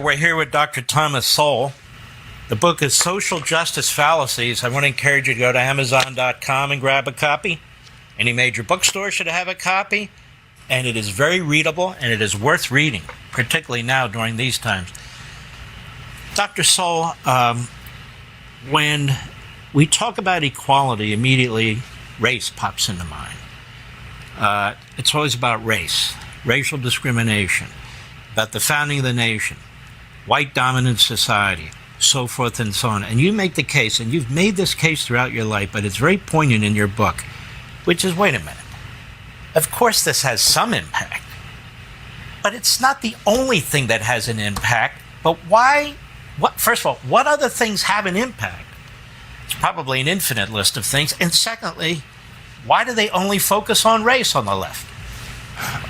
We're here with Dr. Thomas Sowell. The book is Social Justice Fallacies. I want to encourage you to go to Amazon.com and grab a copy. Any major bookstore should have a copy. And it is very readable, and it is worth reading, particularly now during these times. Dr. Sowell, when we talk about equality, immediately race pops into mind. It's always about race, racial discrimination, about the founding of the nation, white dominant society, so forth and so on. And you make the case, and you've made this case throughout your life, but it's very poignant in your book, which is, wait a minute, of course this has some impact, but it's not the only thing that has an impact. But why, first of all, what other things have an impact? It's probably an infinite list of things. And secondly, why do they only focus on race on the left?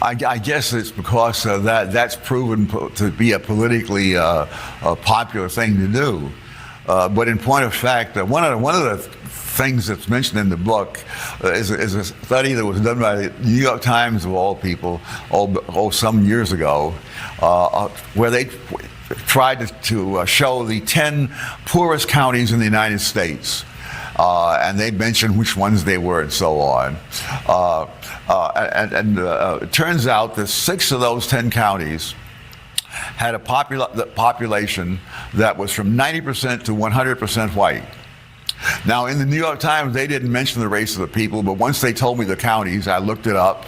I guess it's because that's proven to be a politically popular thing to do. But in point of fact, one of the things that's mentioned in the book is a study that was done by the New York Times, of all people, some years ago, where they tried to show the 10 poorest counties in the United States. And they mentioned which ones they were and so on. It turns out that 6 of those 10 counties had a population that was from 90% to 100% white. Now, in the New York Times, they didn't mention the race of the people, but once they told me the counties, I looked it up.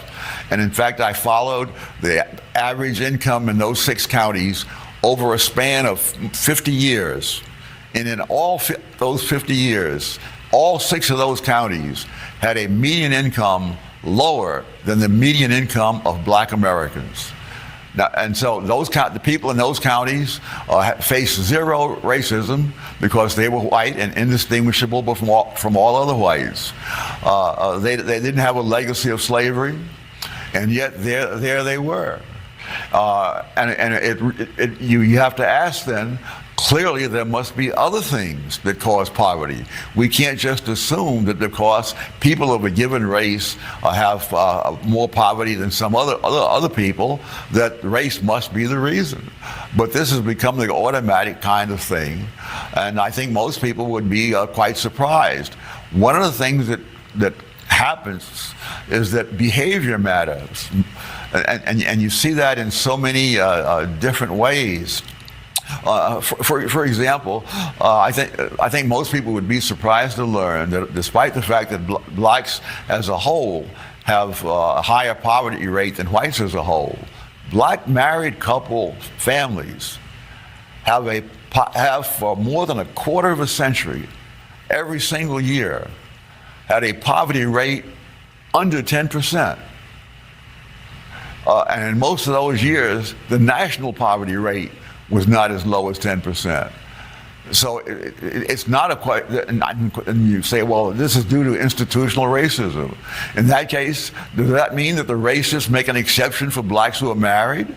And in fact, I followed the average income in those 6 counties over a span of 50 years. And in all those 50 years, all 6 of those counties had a median income lower than the median income of black Americans. Now, and so the people in those counties faced zero racism because they were white and indistinguishable from all other whites. They didn't have a legacy of slavery, and yet there they were. You have to ask then, clearly there must be other things that cause poverty. We can't just assume that because people of a given race have more poverty than some other people, that race must be the reason. But this has become the automatic kind of thing, and I think most people would be quite surprised. One of the things that happens is that behavior matters, and you see that in so many different ways. For example, I think most people would be surprised to learn that despite the fact that blacks as a whole have a higher poverty rate than whites as a whole, black married couple families have for more than a quarter of a century, every single year, had a poverty rate under 10%. And in most of those years, the national poverty rate was not as low as 10%. So it's not and you say, well, this is due to institutional racism. In that case, does that mean that the racists make an exception for blacks who are married?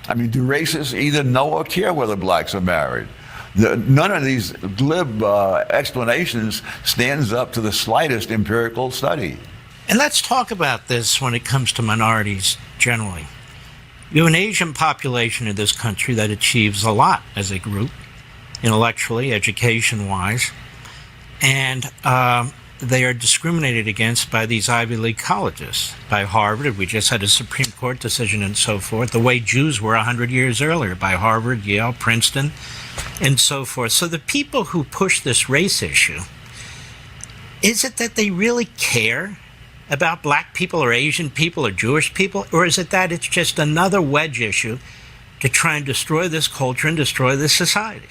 I mean, do racists either know or care whether blacks are married? None of these glib explanations stands up to the slightest empirical study. And let's talk about this when it comes to minorities generally. You have an Asian population in this country that achieves a lot as a group, intellectually, education-wise, and they are discriminated against by these Ivy League colleges, by Harvard. We just had a Supreme Court decision and so forth, the way Jews were 100 years earlier, by Harvard, Yale, Princeton, and so forth. So the people who push this race issue, is it that they really care about black people or Asian people or Jewish people, or is it that it's just another wedge issue to try and destroy this culture and destroy this society?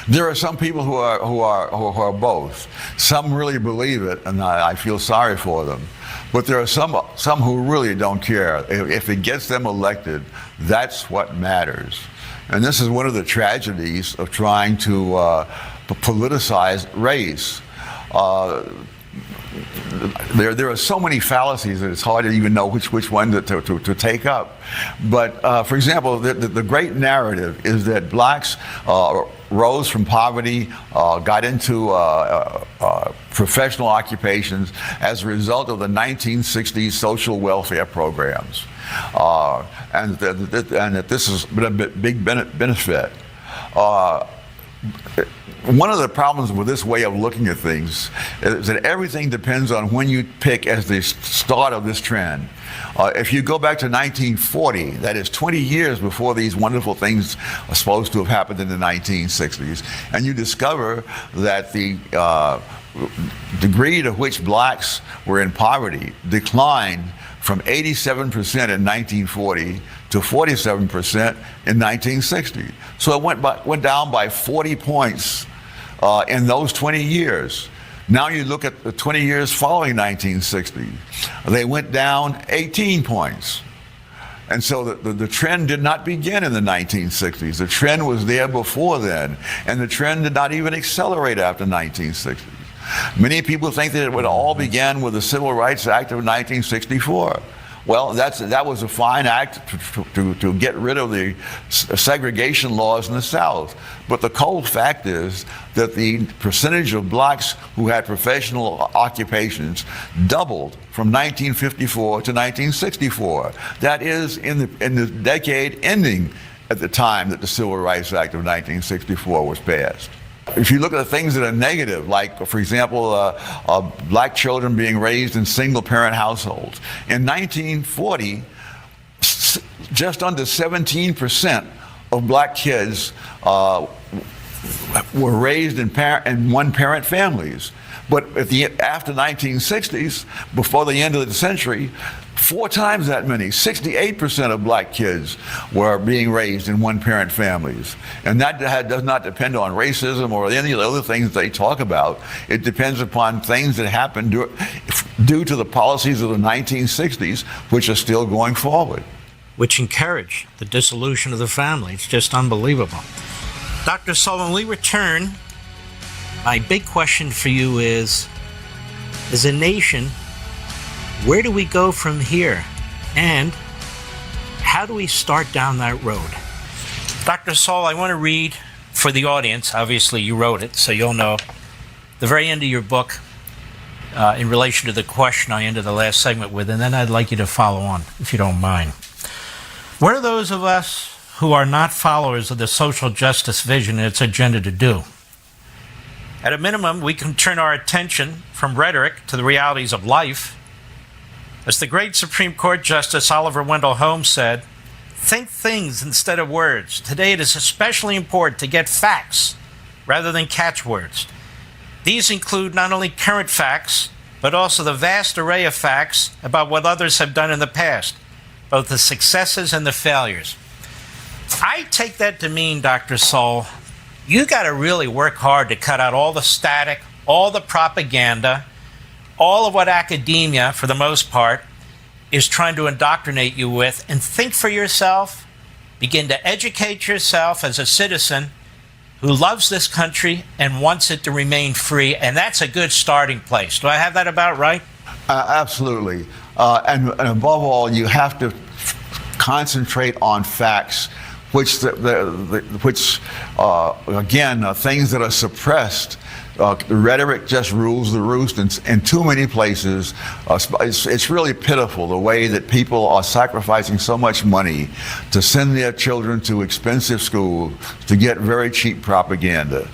There are some people who are both. Some really believe it, and I feel sorry for them. But there are some who really don't care. If it gets them elected, that's what matters. And this is one of the tragedies of trying to politicize race. There are so many fallacies that it's hard to even know which one to take up. But for example, the great narrative is that blacks rose from poverty, got into professional occupations as a result of the 1960s social welfare programs, and that this has been a big benefit. one of the problems with this way of looking at things is that everything depends on when you pick as the start of this trend. If you go back to 1940, that is 20 years before these wonderful things are supposed to have happened in the 1960s, and you discover that the degree to which blacks were in poverty declined from 87% in 1940 to 47% in 1960. So it went down by 40 points in those 20 years. Now you look at the 20 years following 1960, they went down 18 points. And so the trend did not begin in the 1960s. The trend was there before then, and the trend did not even accelerate after 1960. Many people think that it would all began with the Civil Rights Act of 1964. Well, that was a fine act to get rid of the segregation laws in the South. But the cold fact is that the percentage of blacks who had professional occupations doubled from 1954 to 1964. That is in the decade ending at the time that the Civil Rights Act of 1964 was passed. If you look at the things that are negative, like, for example, black children being raised in single-parent households. In 1940, just under 17% of black kids were raised in one-parent families. But after 1960s, before the end of the century, 4 times that many, 68% of black kids were being raised in one-parent families. And that does not depend on racism or any of the other things they talk about. It depends upon things that happened due to the policies of the 1960s, which are still going forward. Which encourage the dissolution of the family. It's just unbelievable. Dr. Sowell, when we return, my big question for you is, as a nation, where do we go from here? And how do we start down that road? Dr. Sowell, I want to read for the audience. Obviously, you wrote it, so you'll know. The very end of your book, in relation to the question I ended the last segment with, and then I'd like you to follow on, if you don't mind. What are those of us who are not followers of the social justice vision and its agenda to do? At a minimum, we can turn our attention from rhetoric to the realities of life. As the great Supreme Court Justice Oliver Wendell Holmes said, think things instead of words. Today it is especially important to get facts rather than catchwords. These include not only current facts, but also the vast array of facts about what others have done in the past, both the successes and the failures. I take that to mean, Dr. Sowell, you got to really work hard to cut out all the static, all the propaganda, all of what academia, for the most part, is trying to indoctrinate you with, and think for yourself, begin to educate yourself as a citizen who loves this country and wants it to remain free, and that's a good starting place. Do I have that about right? Absolutely. And above all, you have to concentrate on facts, which again, are things that are suppressed. The rhetoric just rules the roost in too many places. It's really pitiful the way that people are sacrificing so much money to send their children to expensive schools to get very cheap propaganda.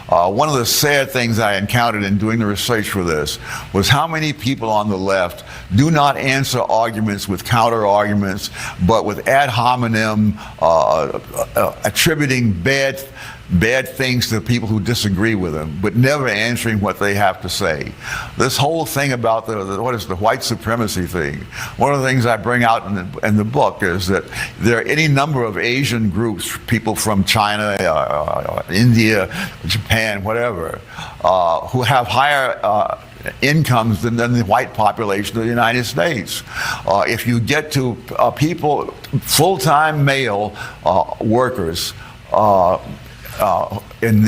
One of the sad things I encountered in doing the research for this was how many people on the left do not answer arguments with counter arguments, but with ad hominem, attributing bad things to people who disagree with them, but never answering what they have to say. This whole thing about the white supremacy thing, one of the things I bring out in the book is that there are any number of Asian groups, people from China, India, Japan, whatever, who have higher incomes than the white population of the United States. If you get to people, full-time male workers, in India, in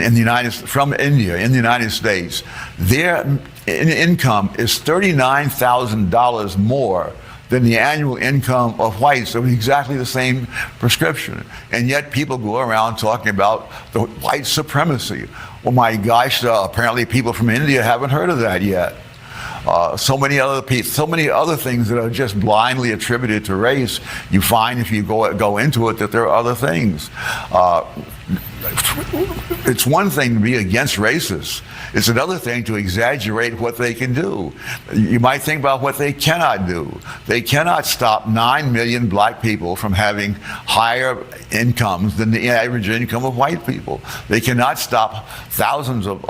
the United States, their income is $39,000 more than the annual income of whites of exactly the same prescription. And yet people go around talking about the white supremacy. Well, my gosh, apparently people from India haven't heard of that yet. So many other things that are just blindly attributed to race. You find if you go into it that there are other things. it's one thing to be against racists. It's another thing to exaggerate what they can do. You might think about what they cannot do. They cannot stop 9 million black people from having higher incomes than the average income of white people. They cannot stop thousands of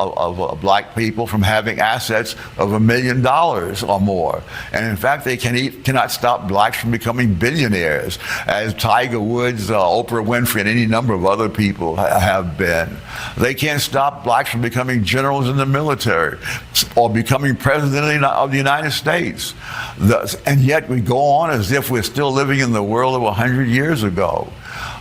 black people from having assets of $1 million or more. And in fact, they cannot stop blacks from becoming billionaires, as Tiger Woods, Oprah Winfrey, and any number of other people have been. They can't stop blacks from becoming generals in the military or becoming president of the United States. And yet we go on as if we're still living in the world of 100 years ago.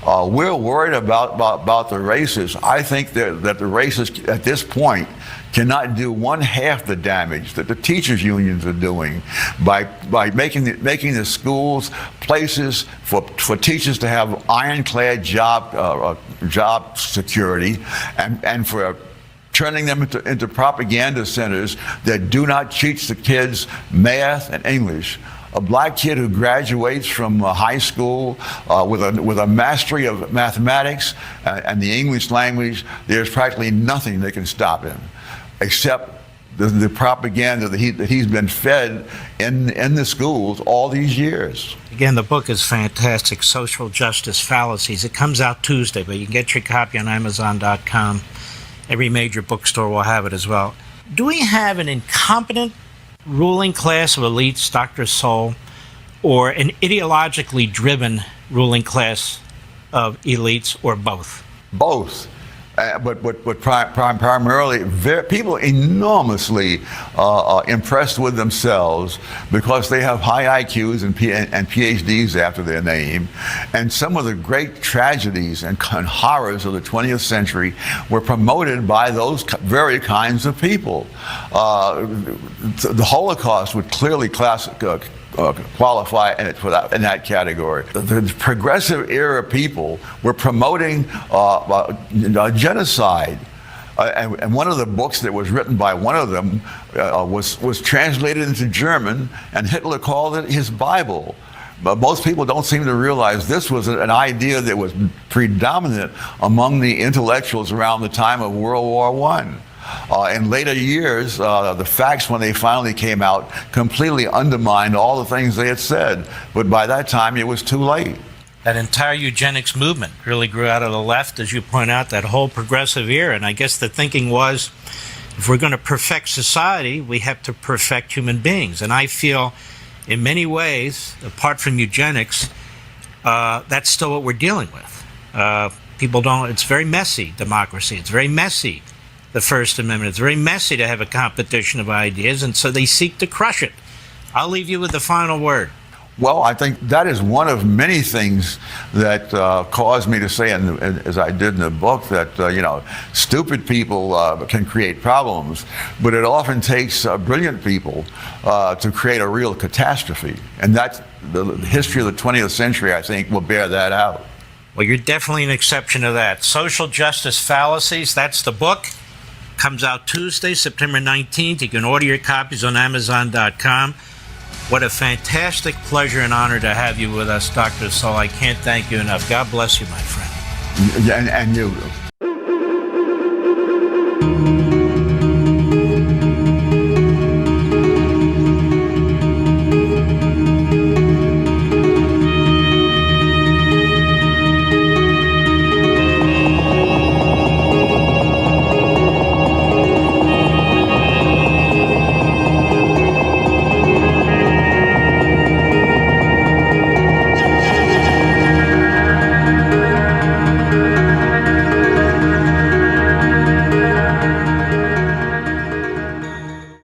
We're worried about the racists. I think that the racists at this point cannot do one half the damage that the teachers unions are doing by making the schools places for teachers to have ironclad job security, and for turning them into propaganda centers that do not teach the kids math and English. A black kid who graduates from high school with a mastery of mathematics and the English language, there's practically nothing that can stop him, except the propaganda that he's been fed in the schools all these years. Again, the book is fantastic, Social Justice Fallacies. It comes out Tuesday, but you can get your copy on Amazon.com. Every major bookstore will have it as well. Do we have an incompetent ruling class of elites, Dr. Sowell, or an ideologically driven ruling class of elites, or both? Both. But primarily, people enormously impressed with themselves because they have high IQs and PhDs after their name. And some of the great tragedies and horrors of the 20th century were promoted by those very kinds of people. The Holocaust would clearly qualify in that category. The progressive era people were promoting genocide. And one of the books that was written by one of them was translated into German, and Hitler called it his Bible. But most people don't seem to realize this was an idea that was predominant among the intellectuals around the time of World War I. In later years, the facts, when they finally came out, completely undermined all the things they had said. But by that time, it was too late. That entire eugenics movement really grew out of the left, as you point out, that whole progressive era. And I guess the thinking was, if we're going to perfect society, we have to perfect human beings. And I feel, in many ways, apart from eugenics, that's still what we're dealing with. People don't, it's very messy, democracy. It's very messy, the First Amendment. It's very messy to have a competition of ideas, and so they seek to crush it. I'll leave you with the final word. Well, I think that is one of many things that caused me to say, as I did in the book, that stupid people can create problems, but it often takes brilliant people to create a real catastrophe. And that's the history of the 20th century, I think, will bear that out. Well, you're definitely an exception to that. Social Justice Fallacies, that's the book. Comes out Tuesday, September 19th. You can order your copies on Amazon.com. What a fantastic pleasure and honor to have you with us, Dr. Sowell. I can't thank you enough. God bless you, my friend. And you.